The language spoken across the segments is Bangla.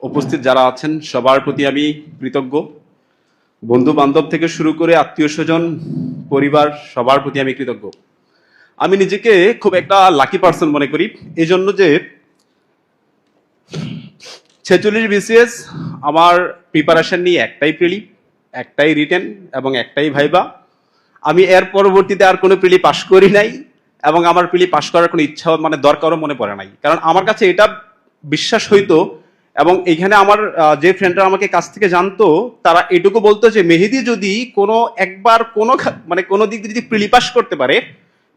উপস্থিত যারা আছেন সবার প্রতি আমি কৃতজ্ঞ। বন্ধু বান্ধব থেকে শুরু করে আত্মীয় স্বজন, পরিবার সবার প্রতি আমি কৃতজ্ঞ। আমি নিজেকে খুব একটা লাকি পার্সন মনে করি, এই জন্য যে 46 বিসিএস আমার প্রিপারেশন নিয়ে একটাই প্রিলি, একটাই রিটেন এবং একটাই ভাইবা। আমি এর পরবর্তীতে আর কোনো প্রিলি পাশ করি নাই এবং আমার প্রিলি পাশ করার কোনো ইচ্ছা দরকারও মনে পড়ে নাই, কারণ আমার কাছে এটা বিশ্বাস হইতো এবং এখানে আমার যে ফ্রেন্ডরা আমাকে কাছ থেকে জানতো তারা এটুকু বলতো যে মেহেদী যদি কোনো একবার কোনো দিক দিয়ে যদি প্রিলি পাস করতে পারে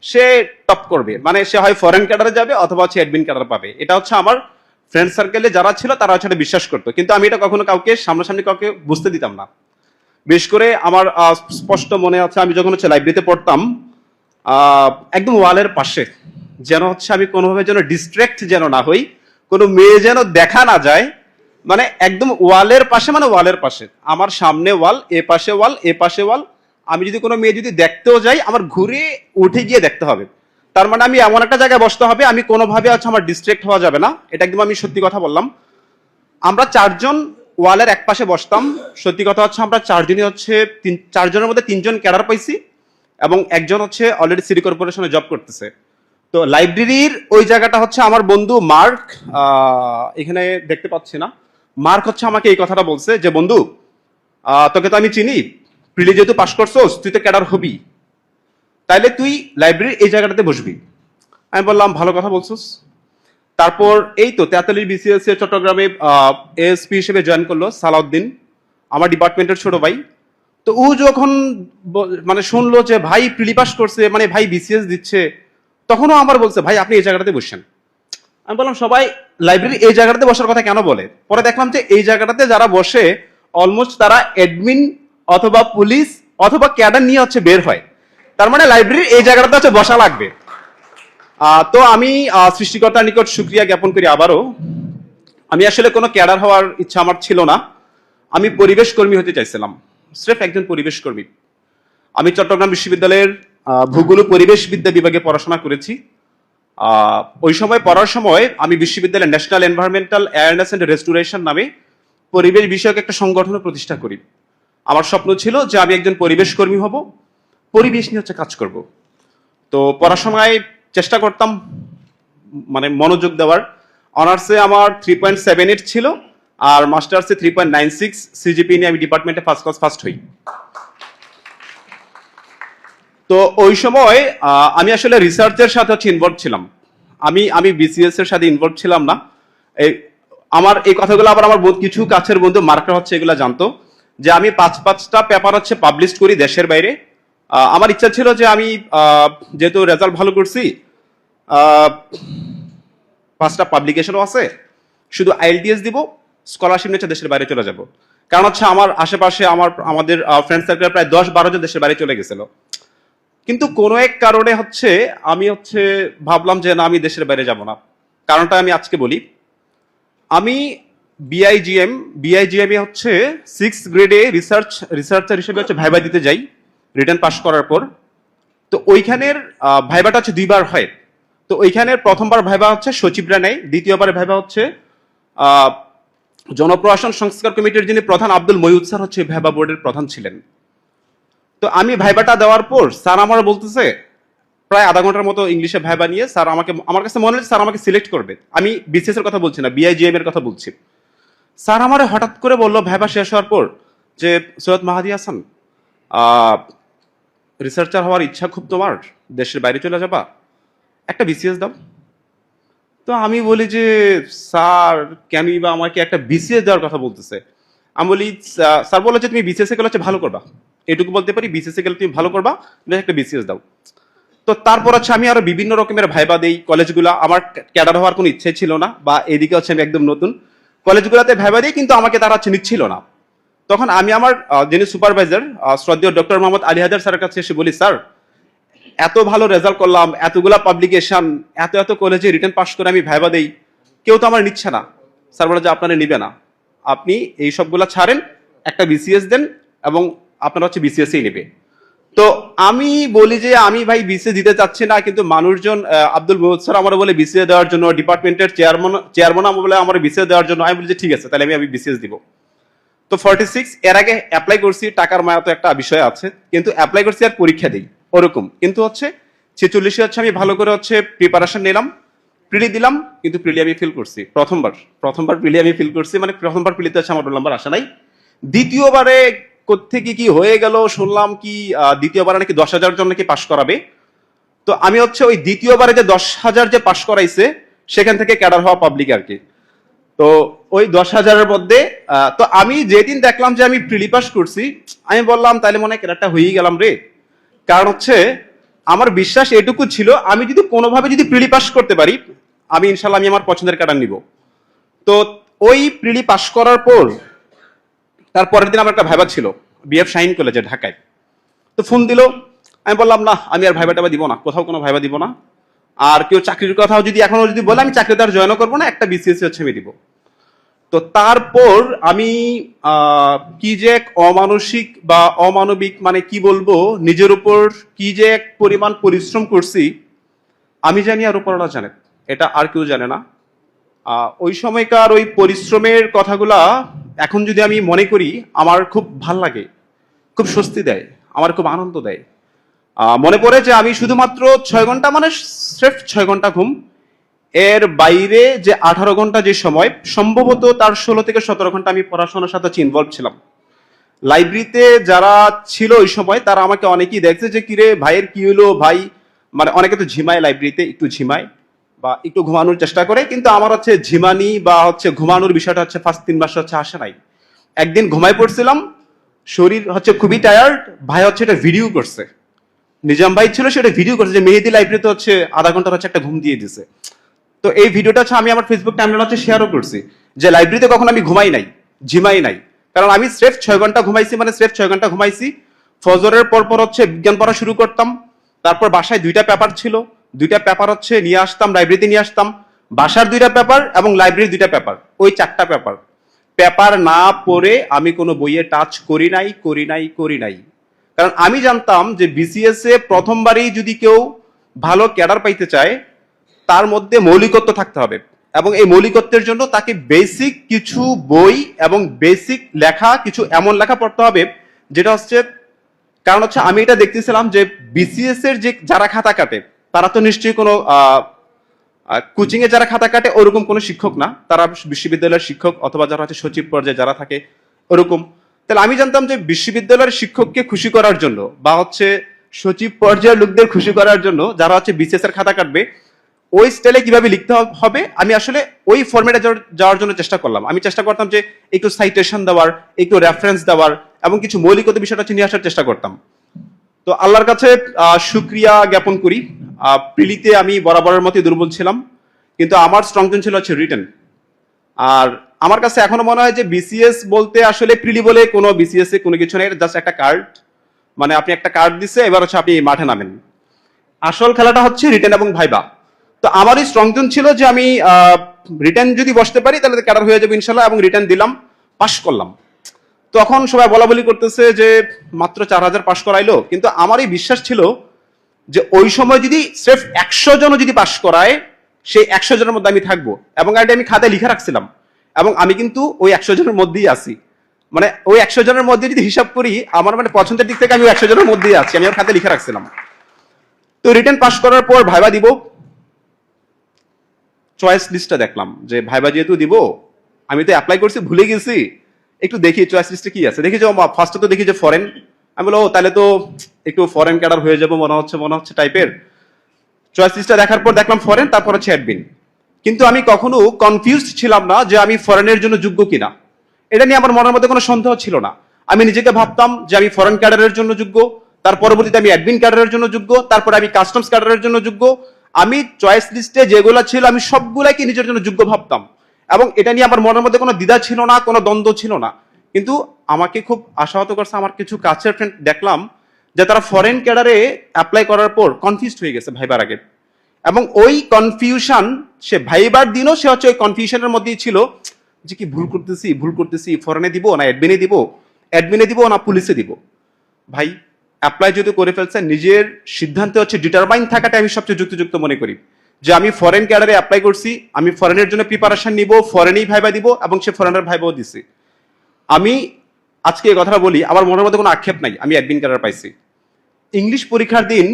সে টপ করবে, মানে সে হয় ফরেন ক্যাডারে যাবে অথবা হচ্ছে অ্যাডমিন ক্যাডার পাবে। এটা হচ্ছে আমার ফ্রেন্ড সার্কেলে যারা ছিল তারা হচ্ছে এটা বিশ্বাস করতো, কিন্তু আমি এটা কখনো কাউকে সামনাসামনি কাউকে বুঝতে দিতাম না। বিশেষ করে আমার স্পষ্ট মনে আছে আমি যখন হচ্ছে লাইব্রেরিতে পড়তাম, একদম ওয়ালের পাশে যেন হচ্ছে আমি কোনোভাবে যেন ডিস্ট্র্যাক্ট যেন না হই, কোনো মেয়ে যেন দেখা না যায়, মানে একদম ওয়ালের পাশে, মানে ওয়ালের পাশে, আমার সামনে ওয়াল, এ পাশে ওয়াল, এ পাশে ওয়াল। আমি যদি কোনো মেয়ে যদি দেখতেও যাই আমার ঘুরে উঠে গিয়ে দেখতে হবে, তার মানে আমি এমন একটা জায়গায় বসতে হবে আমি কোনোভাবে হচ্ছে আমার ডিস্ট্র্যাক্ট হওয়া যাবে না। এটা একদম আমি সত্যি কথা বললাম। আমরা চারজন ওয়ালের এক পাশে বসতাম, সত্যি কথা হচ্ছে আমরা চারজনই হচ্ছে চারজনের মধ্যে তিনজন ক্যাডার পাইছি এবং একজন হচ্ছে অলরেডি সিটি কর্পোরেশনে জব করতেছে। তো লাইব্রেরির ওই জায়গাটা হচ্ছে আমার বন্ধু মার্ক, এখানে দেখতে পাচ্ছি না, মার্ক হচ্ছে আমাকে এই কথাটা বলছে যে বন্ধু তোকে তো আমি চিনি, প্রিলি যেহেতু পাস করছোস তুই তো ক্যাডার হবি, তাইলে তুই লাইব্রেরির এই জায়গাটাতে বসবি। আমি বললাম ভালো কথা বলছোস। তারপর এই তো 43 বিসিএস চট্টগ্রামে এএসপি হিসেবে জয়েন করলো সালাউদ্দিন, আমার ডিপার্টমেন্টের ছোট ভাই। তো ও যখন মানে শুনলো যে ভাই প্রিলি পাস করছে, মানে ভাই বিসিএস দিচ্ছে, তখনও আমার বলছে ভাই আপনি এই জায়গাটাতে বসেন। আমি বললাম সবাই লাইব্রেরি এই জায়গাটাতে বসার কথা কেন বলে, পরে দেখলাম যে এই জায়গাটাতে যারা বসে অলমোস্ট তারা অ্যাডমিন অথবা পুলিশ অথবা ক্যাডার নিয়ে হচ্ছে বের হয়, তার মানে লাইব্রেরির এই জায়গাটাতে হচ্ছে বসা লাগবে। তো আমি সৃষ্টিকর্তার নিকট শুকরিয়া জ্ঞাপন করি আবারও। আমি আসলে কোনো ক্যাডার হওয়ার ইচ্ছা আমার ছিল না, আমি পরিবেশ কর্মী হতে চাইছিলাম, স্রেফ একজন পরিবেশ কর্মী। আমি চট্টগ্রাম বিশ্ববিদ্যালয়ের ভূগোল ও পরিবেশ বিদ্যা বিভাগে পড়াশোনা করেছি। ওই সময় পড়ার সময় আমি বিশ্ববিদ্যালয়ের national environmental awareness and restoration নামে পরিবেশ বিষয়ক একটা সংগঠন প্রতিষ্ঠা করি। আমার স্বপ্ন ছিল যে আমি একজন পরিবেশ কর্মী হব, পরিবেশ নিয়ে হচ্ছে কাজ করব। তো পড়াশোনায় চেষ্টা করতাম মানে মনোযোগ দেওয়ার। অনার্সে আমার 3.78 ছিল আর মাস্টার্সে 3.96, সিজিপি নিয়ে আমি ডিপার্টমেন্টে ফার্স্ট ক্লাস ফার্স্ট হই। তো ওই সময় আমি আসলে রিসার্চের সাথে হচ্ছে ইনভলভ ছিলাম, আমি বিসিএস এর সাথে ইনভলভ ছিলাম না। আমার এই কথাগুলো আবার আমার কিছু কাছের বন্ধু মার্কার হচ্ছে এগুলা জানতো যে আমি 5-5টা পেপার হচ্ছে পাবলিশ করি দেশের বাইরে। আমার ইচ্ছা ছিল যে আমি যেহেতু রেজাল্ট ভালো করছি, 5টা পাবলিকেশনও আছে, শুধু আইএলটিএস দিব, স্কলারশিপ নিয়ে দেশের বাইরে চলে যাব। কারণ হচ্ছে আমার আশেপাশে আমাদের ফ্রেন্ড সার্কেল প্রায় 10-12 জন দেশের বাইরে চলে গেছিল, কিন্তু কোনো এক কারণে হচ্ছে আমি হচ্ছে ভাবলাম যে না আমি দেশের বাইরে যাব না। কারণটা আমি আজকে বলি। আমি বিআইজিএম এ হচ্ছে 6th গ্রেডে রিসার্চার হিসেবে হচ্ছে ভাইবা দিতে যাই রিটার্ন পাস করার পর। তো ওইখানের ভাইবাটা হচ্ছে 2বার হয়। তো ওইখানের প্রথমবার ভাইবা হচ্ছে সচিবরা নেয়, দ্বিতীয়বার ভাইবা হচ্ছে জনপ্রশাসন সংস্কার কমিটির যিনি প্রধান আব্দুল ময়ুদ স্যার হচ্ছে ভাইবা বোর্ডের প্রধান ছিলেন। তো আমি ভাইবাটা দেওয়ার পর স্যার আমার বলতেছে প্রায় আধা ঘন্টার মতো ইংলিশে ভাইবা নিয়ে স্যার আমার কাছে মনে হচ্ছে স্যার আমাকে সিলেক্ট করবে। আমি বিসিএস এর কথা বলছি না, বিআইজিএম এর কথা বলছি। স্যার আমার হঠাৎ করে বললো ভাইবা শেষ হওয়ার পর যে সৈয়দ মাহাদি হাসান, রিসার্চার হওয়ার ইচ্ছা খুব তোমার, দেশের বাইরে চলে যাবা, একটা বিসিএস দাও। তো আমি বলি যে স্যার কেনই বা আমাকে একটা বিসিএস দেওয়ার কথা বলতেছে। আমি বলি স্যার বললো যে তুমি বিসিএস এ গেলে হচ্ছে ভালো করবা, এটুকু বলতে পারি, বিসিএস এ গেলে তুমি ভালো করবা, একটা বিসিএস দাও। তো তারপর হচ্ছে আমি আরো বিভিন্ন রকমের ভাইবা দেই কলেজগুলা, আমার ক্যাডার হওয়ার কোনো ইচ্ছে ছিল না, বা এদিকে হচ্ছে আমি একদম নতুন, কলেজগুলাতে ভাইবা দিই কিন্তু আমাকে তারা হচ্ছে নিচ্ছিল না। তখন আমি আমার যিনি সুপারভাইজার শ্রদ্ধেয় ডক্টর মোহাম্মদ আলী হায়দার স্যারের কাছে এসে বলি স্যার এত ভালো রেজাল্ট করলাম, এতগুলা পাবলিকেশন, এত কলেজে রিটার্ন পাস করে আমি ভাইবা দেই, কেউ তো আমার নিচ্ছে না। স্যার বলে যে আপনারা নিবে না, আপনি এই সবগুলা ছাড়েন, একটা বিসিএস দেন এবং আপনারা হচ্ছে বিসিএস নেবে। তো আমি বলি যে আমি ভাই বিসিএস দিতে চাচ্ছি না, কিন্তু মানুষজন আব্দুল মহুদ স্যার আমার বলে বিসিএস দেওয়ার জন্য, ডিপার্টমেন্টের চেয়ারম্যান আমার বলে আমার বিসিএস দেওয়ার জন্য। আমি বলি যে ঠিক আছে, তাহলে আমি বিসিএস দিব। তো 46 এর আগে অ্যাপ্লাই করছি, টাকার মায়া তো একটা বিষয় আছে, কিন্তু অ্যাপ্লাই করছি আর পরীক্ষা দিই ওরকম। কিন্তু হচ্ছে 46 হচ্ছে আমি ভালো করে হচ্ছে প্রিপারেশন নিলাম, প্রিলি দিলাম, কিন্তু প্রিলি আমি ফিল করছি প্রথমবার প্রিলি আমি ফিল করছি, মানে প্রথমবার প্রিলিতে হচ্ছে আমার রোল নাম্বার আসে নাই। দ্বিতীয়বারে কোত্থেকে কি হয়ে গেল শুনলাম কি দ্বিতীয়বারে নাকি 10,000 জন নাকি পাশ করাবে। তো আমি হচ্ছে ওই দ্বিতীয়বারে যে 10,000 যে পাশ করাইছে সেখান থেকে ক্যাডার হওয়া পাবলিক আর কি। তো ওই 10,000-এর মধ্যে তো আমি যেদিন দেখলাম যে আমি প্রিলি পাস করছি, আমি বললাম তাহলে মনে হয় ক্যাডারটা হয়েই গেলাম রে। কারণ হচ্ছে আমার বিশ্বাস এটুকু ছিল, আমি যদি কোনোভাবে যদি প্রিলি পাস করতে পারি, আমি ইনশাল্লাহ আমি আমার পছন্দের ক্যাডার নিব। তো ওই প্রিলি পাস করার পর তার পরের দিন আমার একটা ভাইবা ছিল বিএফ শাহিন কলেজে ঢাকায়। তো ফোন দিল, আমি বললাম না আমি আর ভাইবা টাইবা দিব না, কোথাও কোনো ভাইবা দিব না। আর কেউ চাকরির কথাও যদি এখনো যদি বলে আমি চাকরিতে আর জয়েনও করবো না, একটা বিসিএস হচ্ছে আমি দিব। তো তারপর আমি কি যে এক অমানসিক বা অমানবিক, মানে কি বলবো, নিজের উপর কি যে এক পরিমাণ পরিশ্রম করছি আমি জানি আর উপরওয়ালা জানে, এটা আর কেউ জানে না। ওই সময়কার ওই পরিশ্রমের কথাগুলা এখন যদি আমি মনে করি আমার খুব ভাল লাগে, খুব স্বস্তি দেয়, আমার খুব আনন্দ দেয়। মনে পড়ে যে আমি শুধুমাত্র 6 ঘন্টা, মানে স্রেফ 6 ঘন্টা ঘুম, এর বাইরে যে 18 ঘন্টা যে সময়, সম্ভবত তার 16 থেকে 17 ঘন্টা আমি পড়াশোনার সাথে ইনভলভ ছিলাম। লাইব্রেরিতে যারা ছিল ওই সময় তারা আমাকে অনেকেই দেখছে যে কিরে ভাইয়ের কি হলো ভাই, মানে অনেকে তো ঝিমায়, লাইব্রেরিতে একটু ঝিমায় বা একটু ঘুমানোর চেষ্টা করে, কিন্তু আমার হচ্ছে ঝিমানি বা হচ্ছে ঘুমানোর বিষয়টা হচ্ছে ফার্স্ট 3 মাস হচ্ছে আসে নাই। একদিন ঘুমাই পড়ছিলাম, শরীর হচ্ছে খুবই টায়ার্ড, ভাই হচ্ছে এটা ভিডিও করছে, নিজাম ভাই ছিল সেটা ভিডিও করছে যে মেহেদি লাইব্রেরিতে হচ্ছে আধা ঘন্টা হচ্ছে একটা ঘুম দিয়ে দিছে। তো এই ভিডিওটা হচ্ছে আমি আমার ফেসবুক টাইমলাইনে হচ্ছে শেয়ারও করছি যে লাইব্রেরিতে কখনো আমি ঘুমাই নাই, ঝিমাই নাই, কারণ আমি স্রেফ 6 ঘন্টা ঘুমাইছি, মানে স্রেফ 6 ঘন্টা ঘুমাইছি। ফজরের পর হচ্ছে বিজ্ঞান পড়া শুরু করতাম, তারপর বাসায় 2টা পেপার ছিল, 2টা পেপার হচ্ছে নিয়ে আসতাম, লাইব্রেরিতে নিয়ে আসতাম, বাসার 2টা পেপার এবং লাইব্রেরির 2টা পেপার, ওই 4টা পেপার। পেপার না পড়ে আমি কোনো বইয়ে টাচ করি নাই। কারণ আমি জানতাম যে বিসিএস এ প্রথমবারই যদি কেউ ভালো ক্যাডার পাইতে চায় তার মধ্যে মৌলিকত্ব থাকতে হবে, এবং এই মৌলিকত্বের জন্য তাকে বেসিক কিছু বই এবং বেসিক লেখা, কিছু এমন লেখা পড়তে হবে যেটা হচ্ছে, কারণ হচ্ছে আমি এটা দেখতেছিলাম যে বিসিএস এর যে যারা খাতা কাটে তারা তো নিশ্চয়ই কোনো কোচিং এ যারা খাতা কাটে ওরকম কোনো শিক্ষক না, তারা বিশ্ববিদ্যালয়ের শিক্ষক অথবা যারা হচ্ছে সচিব পর্যায়ে যারা থাকে ওরকম। তাহলে আমি জানতাম যে বিশ্ববিদ্যালয়ের শিক্ষককে খুশি করার জন্য বা হচ্ছে সচিব পর্যায়ের লোকদের খুশি করার জন্য যারা হচ্ছে বিসিএস এর খাতা কাটবে ওই স্টাইলে কিভাবে লিখতে হবে, আমি আসলে ওই ফরম্যাটে যাওয়ার জন্য চেষ্টা করলাম। আমি চেষ্টা করতাম যে একটু সাইটেশন দেওয়ার, একটু রেফারেন্স দেওয়ার এবং কিছু মৌলিকতা বিষয়টা হচ্ছে নিয়ে আসার চেষ্টা করতাম। তো আল্লাহর কাছে শুক্রিয়া জ্ঞাপন করি, প্রিলিতে আমি বরাবরের মতোই দুর্বল ছিলাম, কিন্তু আমার স্ট্রং জোন ছিল হচ্ছে রিটেন। আর আমার কাছে এখনো মনে হয় যে বিসিএস বলতে আসলে প্রিলি বলে কোনো বিসিএস এ কোনো কিছু নেই, জাস্ট একটা কার্ড, মানে আপনি একটা কার্ড দিচ্ছে, এবার হচ্ছে আপনি মাঠে নামেন। আসল খেলাটা হচ্ছে রিটেন এবং ভাইবা। তো আমারই স্ট্রং জোন ছিল যে আমি রিটেন যদি বসতে পারি তাহলে ক্যাডার হয়ে যাবে ইনশাল্লাহ, এবং রিটেন দিলাম, পাশ করলাম। তখন সবাই বলা বলি করতেছে যে মাত্র 4,000 পাশ করাইলো, কিন্তু আমারই বিশ্বাস ছিল যে ওই সময় যদি স্রেফ 100 জনও যদি পাশ করায় সেই 100 জনের মধ্যে আমি থাকবো, এবং এটা আমি খাতায় লিখে রাখছিলাম, এবং আমি কিন্তু ওই 100 জনের মধ্যেই আছি। মানে ওই 100 জনের মধ্যে যদি হিসাব করি আমার মানে পছন্দের দিক থেকে আমি 100 জনের মধ্যেই আছি, আমি ওর খাতায় লিখে রাখছিলাম। তো রিটেন পাশ করার পর ভাইবা দিব, চয়েস লিস্টটা দেখলাম যে ভাইবা যেহেতু দিব, আমি তো অ্যাপ্লাই করছি ভুলে গেছি, একটু দেখি চয়েস লিস্টে কি আছে। দেখি যে ফার্স্টে তো দেখি যে ফরেন, আমি বলো তাহলে তো একটু ফরেন ক্যাডার হয়ে যাবো মনে হচ্ছে টাইপের। চয়েস লিস্টটা দেখার পর দেখলাম ফরেন, তারপর হচ্ছে অ্যাডমিন। কিন্তু আমি কখনো কনফিউজড ছিলাম না যে আমি ফরেনের জন্য যোগ্য কিনা, এটা নিয়ে আমার মনের মধ্যে কোনো সন্দেহ ছিল না। আমি নিজেকে ভাবতাম যে আমি ফরেন ক্যাডারের জন্য যোগ্য, তার পরবর্তীতে আমি অ্যাডমিন ক্যাডারের জন্য যোগ্য, তারপরে আমি কাস্টমস ক্যাডারের জন্য যোগ্য। আমি চয়েস লিস্টে যেগুলো ছিল আমি সবগুলাকে নিজের জন্য যোগ্য ভাবতাম, এবং এটা নিয়ে আমার মনের মধ্যে কোনো দ্বিধা ছিল না, কোনো দ্বন্দ্ব ছিল না। কিন্তু আমাকে খুব আশাহত করছে আমার কিছু কাছের ফ্রেন্ড, দেখলাম যে তারা ফরেন ক্যাডারে অ্যাপ্লাই করার পর কনফিউজড হয়ে গেছে ভাইবার আগে, এবং ওই কনফিউশন সে ভাইবার দিনও সে হচ্ছে ওই কনফিউশনের মধ্যেই ছিল যে কি ভুল করতেছি ফরেনে দিব না অ্যাডমিনে দিব না পুলিশে দিব। ভাই অ্যাপ্লাই যেহেতু করে ফেলছে, নিজের সিদ্ধান্তে হচ্ছে ডিটারমাইন থাকাটা আমি সবচেয়ে যুক্তিযুক্ত মনে করি। যে আমি ফরেন ক্যাডারে অ্যাপ্লাই করছি, আমি ফরেনের জন্য প্রিপারেশন নিব, ফরেনেই ভাইবা দিব এবং সে ফরেনের ভাইবাও দিছি। আমি আজকে এই কথাটা বলি, আমার মনের মধ্যে কোনো আক্ষেপ নাই, আমি অ্যাডমিন ক্যাডার পাইছি। ইংলিশ পরীক্ষার দিন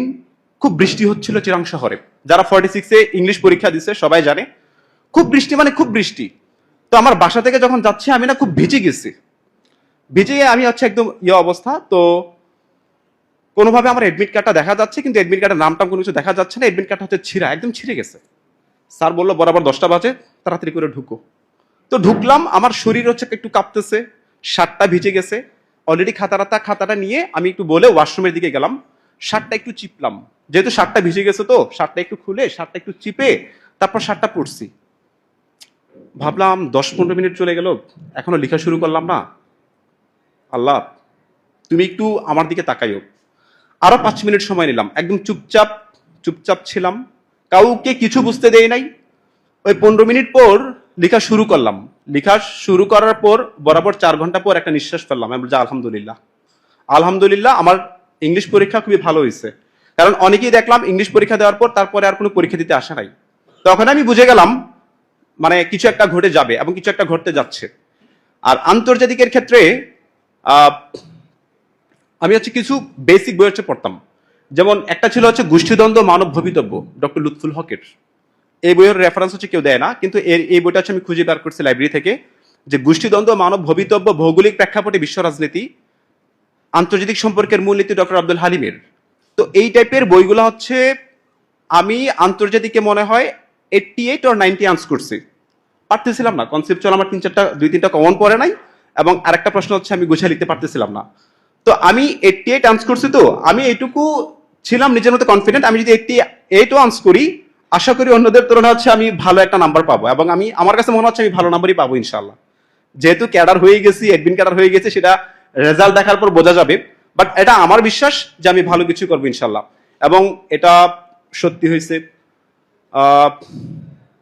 খুব বৃষ্টি হচ্ছিল চিরাং শহরে, যারা 46-এ ইংলিশ পরীক্ষা দিচ্ছে সবাই জানে, খুব বৃষ্টি মানে খুব বৃষ্টি। তো আমার বাসা থেকে যখন যাচ্ছি আমি না খুব ভিজে গেছি, ভিজে গিয়ে আমি হচ্ছে একদম অবস্থা। তো কোনোভাবে আমার এডমিট কার্ডটা দেখা যাচ্ছে, কিন্তু এডমিট কার্ডের নামটা কোনো কিছু দেখা যাচ্ছে না, এডমিট কার্ডটা হচ্ছে ছিঁড়া, একদম ছিঁড়ে গেছে। স্যার বললো বরাবর 10টা বাজে, তাড়াতাড়ি করে ঢুকো। তো ঢুকলাম, আমার শরীর হচ্ছে একটু কাঁপতেছে, শার্টটা ভিজে গেছে অলরেডি। খাতাটা নিয়ে আমি একটু বলে ওয়াশরুমের দিকে গেলাম, শার্টটা একটু চিপলাম, যেহেতু শার্টটা ভিজে গেছে, তো শার্টটা একটু খুলে শার্টটা একটু চিপে তারপর শার্টটা পরছি। ভাবলাম 10-15 মিনিট চলে গেল, এখনো লেখা শুরু করলাম না। আল্লাহ তুমি একটু আমার দিকে তাকাইও। আরো 5 মিনিট সময় নিলাম, একদম চুপচাপ ছিলাম, কাউকে কিছু বুঝতে দেই নাই। ওই 15 মিনিট পর লেখা শুরু করলাম। লেখা শুরু করার পর বরাবর 4 ঘন্টা পর একটা নিঃশ্বাস ফেললাম, আমি বলছি আলহামদুলিল্লাহ আমার ইংলিশ পরীক্ষা খুবই ভালো হয়েছে। কারণ অনেকেই দেখলাম ইংলিশ পরীক্ষা দেওয়ার পর তারপরে আর কোনো পরীক্ষা দিতে আসে নাই। তখন আমি বুঝে গেলাম মানে কিছু একটা ঘটে যাবে এবং কিছু একটা ঘটতে যাচ্ছে। আর আন্তর্জাতিকের ক্ষেত্রে আমি হচ্ছে কিছু বেসিক বই হচ্ছে পড়তাম। যেমন একটা ছিল হচ্ছে গোষ্ঠীদ্বন্দ্ব মানব ভবিতব্য, ডক্টর লুৎফুল হকের। এই বইয়ের রেফারেন্স হচ্ছে কেউ দেয় না, কিন্তু এই বইটা হচ্ছে আমি খুঁজে বের করছি লাইব্রেরি থেকে, যে গোষ্ঠীদ্বন্দ্ব মানব ভবিতব্য, ভৌগোলিক প্রেক্ষাপটে বিশ্ব রাজনীতি, আন্তর্জাতিক সম্পর্কের মূলনীতি ডক্টর আব্দুল হালিমের। তো এই টাইপের বইগুলো হচ্ছে আমি আন্তর্জাতিকে মনে হয় 88 or 90 আনস করছি, পারতেছিলাম না কনসেপচুয়াল, আমার 2-3টা কমন পড়ে নাই, এবং আরেকটা প্রশ্ন হচ্ছে আমি গুছিয়ে লিখতে পারতেছিলাম না। তো আমি 88 আনস করছি, তো আমি এইটুকু ছিলাম নিজের মতো কনফিডেন্ট, আমি যদি 88ও আনস করি আশা করি অন্যদের তুলনায় হচ্ছে আমি ভালো একটা নাম্বার পাবো, এবং আমার কাছে মনে হচ্ছে আমি ভালো নাম্বারই পাবো ইনশাল্লাহ। যেহেতু ক্যাডার হয়ে গেছি, অ্যাডমিন ক্যাডার হয়ে গেছে, সেটা রেজাল্ট দেখার পর বোঝা যাবে, বাট এটা আমার বিশ্বাস যে আমি ভালো কিছু করবো ইনশাল্লাহ, এবং এটা সত্যি হয়েছে।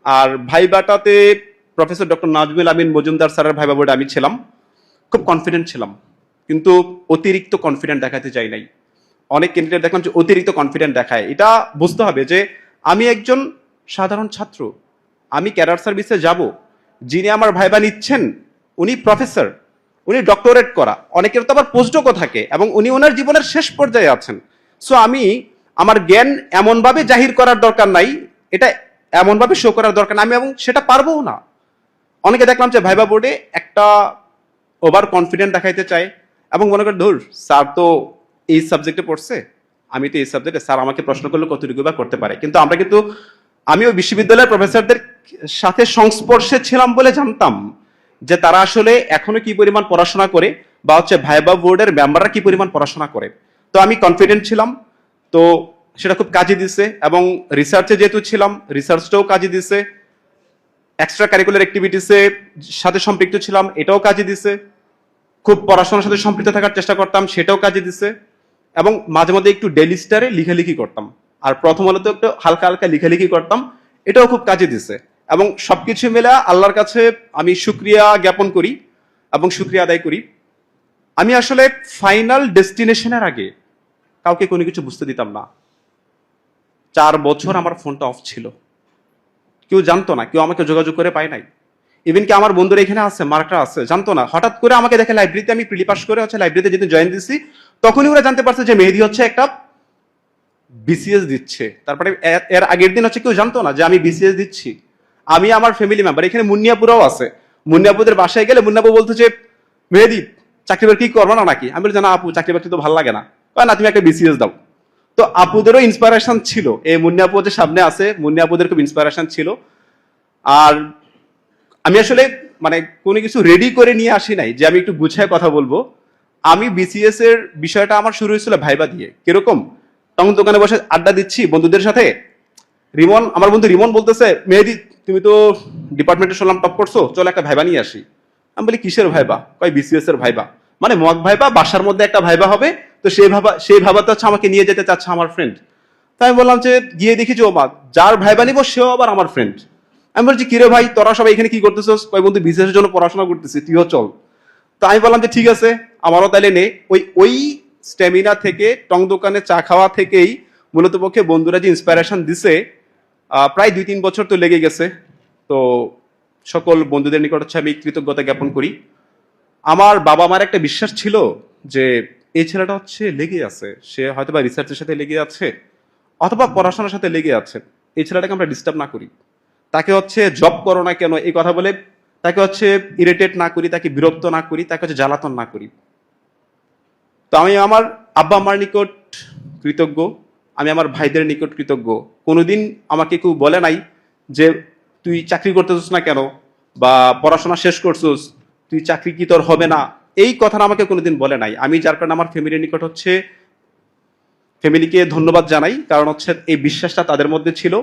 আর ভাইবাটাতে প্রফেসর ডক্টর নাজমুল আমিন মজুমদার স্যারের ভাইবা বোর্ডে আমি ছিলাম, খুব কনফিডেন্ট ছিলাম, কিন্তু অতিরিক্ত কনফিডেন্ট দেখাতে চাই নাই। অনেক ক্যান্ডিডেট দেখলাম যে অতিরিক্ত কনফিডেন্ট দেখায়। এটা বুঝতে হবে যে আমি একজন সাধারণ ছাত্র, আমি ক্যাডার সার্ভিসে যাব, যিনি আমার ভাইবা নিচ্ছেন উনি প্রফেসর, উনি ডক্টরেট করা, অনেকের তো আবার পোস্টডকও থাকে, এবং উনি ওনার জীবনের শেষ পর্যায়ে আছেন। সো আমি আমার জ্ঞান এমনভাবে জাহির করার দরকার নাই, এটা এমনভাবে শো করার দরকার নাই, আমি এবং সেটা পারবও না। অনেকে দেখলাম যে ভাইবা বোর্ডে একটা ওভার কনফিডেন্ট দেখাইতে চায়, এবং মনে করে ধর স্যার তো এই সাবজেক্টে পড়ছে, আমি তো এই সাবজেক্টে, স্যার আমাকে প্রশ্ন করলে কতটুকু বা করতে পারে। কিন্তু আমি ওই বিশ্ববিদ্যালয়ের প্রফেসরদের সাথে সংস্পর্শে ছিলাম বলে জানতাম যে তারা আসলে এখনো কি পরিমাণ পড়াশোনা করে, বা হচ্ছে ভাইবা বোর্ডের মেম্বাররা কি পরিমাণ পড়াশোনা করে। তো আমি কনফিডেন্ট ছিলাম, তো সেটা খুব কাজে দিছে, এবং রিসার্চে যেহেতু ছিলাম রিসার্চটাও কাজে দিছে, এক্সট্রা কারিকুলার অ্যাক্টিভিটিসে সাথে সম্পৃক্ত ছিলাম, এটাও কাজে দিছে, খুব পড়াশোনার সাথে সম্পৃক্ত থাকার চেষ্টা করতাম, সেটাও কাজে দিছে, এবং মাঝে মধ্যে একটু ডেইলি স্টারে লিখালিখি করতাম, আর প্রথম আলোতে একটু হালকা হালকা লিখালিখি করতাম, এটাও খুব কাজে দিছে। এবং সবকিছু মিলে আল্লাহর কাছে আমি শুকরিয়া জ্ঞাপন করি এবং শুকরিয়া আদায় করি। আমি আসলে ফাইনাল ডেস্টিনেশনের আগে কাউকে কোনো কিছু বুঝতে দিতাম না। 4 বছর আমার ফোনটা অফ ছিল, কেউ জানতো না, কেউ আমাকে যোগাযোগ করে পায় নাই। ইভেন কি আমার বন্ধুরা এখানে আছে, মার্করা আছে, জানতো না। হঠাৎ করে আমাকে দেখে লাইব্রেরিতে, আমি প্রিলি পাস করে হচ্ছে লাইব্রেরিতে যেদিন জয়েন দিচ্ছি, তখনই ওরা জানতে পারছে যে মেহেদী হচ্ছে একটা বিসিএস দিচ্ছে। তারপরে এর আগের দিন হচ্ছে কেউ জানতো না যে আমি বিসিএস দিচ্ছি। আমি আমার ফ্যামিলি মেম্বার, এখানে মুন্নিয়াপুরাও আছে, মুন্নিয়াপুদের বাসায় গেলে মুন্নিয়াপু বলতো যে মেহেদী চাকরি বাকরি করবো না নাকি? আমি বলছি না আপু, চাকরি বাকরি তো ভালো লাগে না। না তুমি একটা বিসিএস দাও। তো আপুদেরও ইন্সপিরেশন ছিল, এই মুন্নিয়াপু যে সামনে আছে, মুন্নিয়াপুদের খুব ইন্সপিরেশন ছিল। আর আমি আসলে মানে কোনো কিছু রেডি করে নিয়ে আসি নাই যে আমি একটু গুছায় কথা বলবো। আমি বিসিএস এর বিষয়টা আমার শুরু হয়েছিল ভাইবা দিয়ে। কিরকম? তখন দোকানে বসে আড্ডা দিচ্ছি বন্ধুদের সাথে, আমার বন্ধু রিমন বলতেছে মেহেদী তুমি তো ডিপার্টমেন্টে শুনলাম টপ করছো, চলো একটা ভাইবা নিয়ে আসি। আমি বলি কিসের ভাইবা? কয় বিসিএস এর ভাইবা। মানে মক ভাইবা, বাসার মধ্যে একটা ভাইবা হবে, তো সেই ভাবাতে হচ্ছে আমাকে নিয়ে যেতে চাচ্ছে আমার ফ্রেন্ড। তাই আমি বললাম যে গিয়ে দেখি যে ও মা, যার ভাইবা নিবো সেও আবার আমার ফ্রেন্ড। আমি বলছি কিরে ভাই তোরা সবাই এখানে কি করতেছিস? কয় বন্ধু বিসিএস এর জন্য পড়াশোনা করতেছি, তুইও চল। তো আমি বললাম যে ঠিক আছে আমারও তাইলে নে। ওই স্ট্যামিনা থেকে, টং দোকানে চা খাওয়া থেকেই মূলত পক্ষে বন্ধুরা যে ইন্সপিরেশন দিছে, প্রায় 2-3 বছর তো লেগে গেছে। তো সকল বন্ধুদের নিকট হচ্ছে আমি কৃতজ্ঞতা জ্ঞাপন করি। আমার বাবা মার একটা বিশ্বাস ছিল যে এই ছেলেটা হচ্ছে লেগে আছে, সে হয়তো বা রিসার্চের সাথে লেগে আছে অথবা পড়াশোনার সাথে লেগে আছে, এই ছেলেটাকে আমরা ডিস্টার্ব না করি, তাকে হচ্ছে জব করো না কেন এই কথা বলে তাকে হচ্ছে ইরিটেট না করি, তাকে বিরক্ত না করি, তাকে হচ্ছে জ্বালাতন না করি। তো আমি আমার আব্বা আম্মার নিকট কৃতজ্ঞ, আমি আমার ভাইদের নিকট কৃতজ্ঞ। কোনোদিন আমাকে কেউ বলে নাই যে তুই চাকরি করতেছিস না কেন, বা পড়াশোনা শেষ করছিস, তুই চাকরি কি তোর হবে না, এই কথাটা আমাকে কোনোদিন বলে নাই। আমি যার কারণে আমার ফ্যামিলির নিকট হচ্ছে ফ্যামিলিকে ধন্যবাদ জানাই, কারণ হচ্ছে এই বিশ্বাসটা তাদের মধ্যে ছিল।